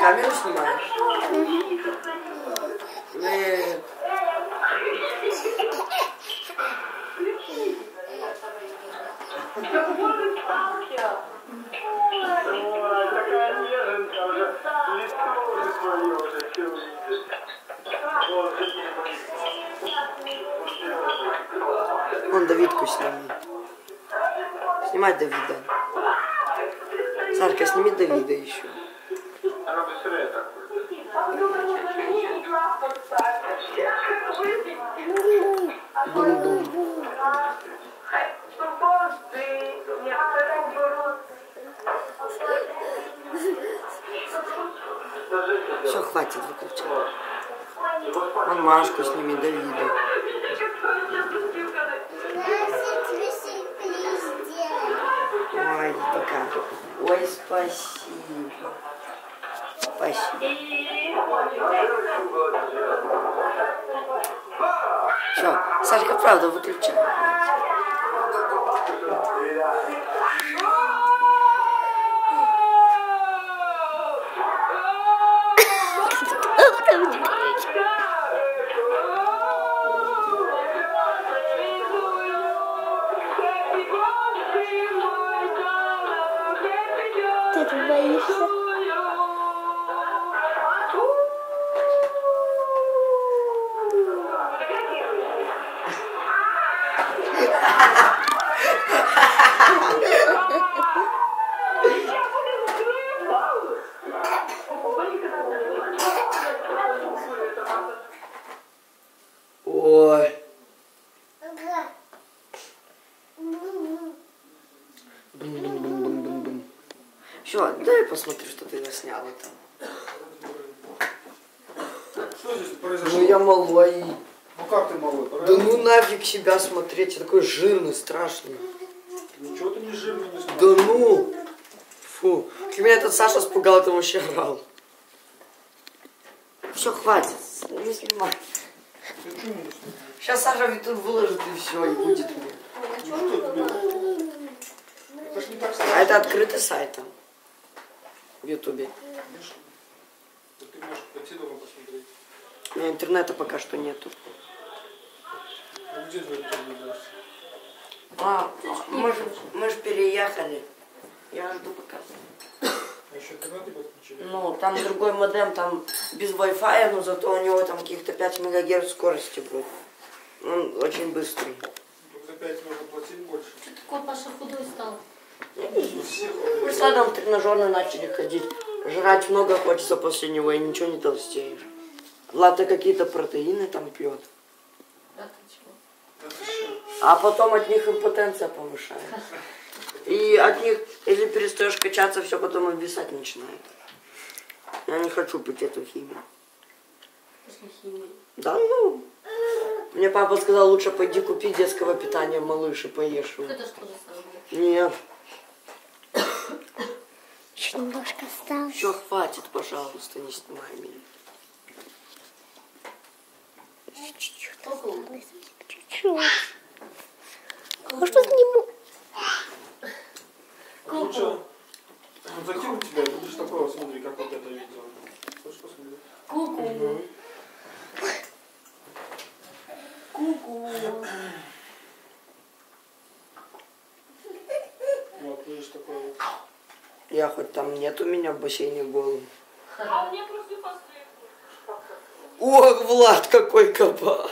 камеру снимаешь? Такая неженка уже, лицо уже свое уже все увидит. Вон Давидку сними. Снимай Давида. Сарка, сними Давида еще. Она быстрее так. Дум-дум. Все, хватит, выключай. Вон Машку сними, Давида. Ой, пока. Ой, спасибо. Спасибо. Все, Сашка, правда, выключай. Ты тут боишься? Ой. Бум-бум-бум-бум-бум. Все, дай посмотрю, что ты насняла там. Что здесь произошло? Ну я малой. Ну как ты малой? Да ну нафиг себя смотреть, я такой жирный, страшный. Ничего ты не жирный, не смотришь. Да ну! Фу. Ты меня этот Саша испугал, ты вообще орал. Все, хватит, не снимай. Сейчас Саша ведь тут выложит и все, и будет мне. Это ж не так А страшно. это открытый сайт там. В Ютубе. Ты можешь пойти дома посмотреть. У меня интернета пока что нету. Ну где твой интернет? А, мы ж переехали. Я жду пока. А еще интернет не подключили? Ну, там другой модем, там без Wi-Fi, но зато у него там каких-то 5 МГц скорости будет. Он очень быстрый. Только опять нужно платить больше. Что такой Паша худой стал? Мы с Адом в тренажерный начали ходить. Жрать много хочется после него, и ничего не толстеешь. Лата какие-то протеины там пьет. А ты чего? А потом от них импотенция повышается. И от них, если перестаешь качаться, все потом обвисать начинает. Я не хочу пить эту химию. После химии. Да ну. Мне папа сказал, лучше пойди купи детского питания, малыш, и поешь его. Это что же самое? Нет. Еще немножко осталось. Все, хватит, пожалуйста, не снимай меня. Чуть-чуть. А что сниму? Лучше закину тебя, и будешь такого, смотри, как вот это видео. Хочешь посмотреть? Ку-ку. Ку-ку. Вот, видишь, такое вот. Я хоть там нет у меня в бассейне голым. А у меня просто последний. Ох, Влад, какой кабан.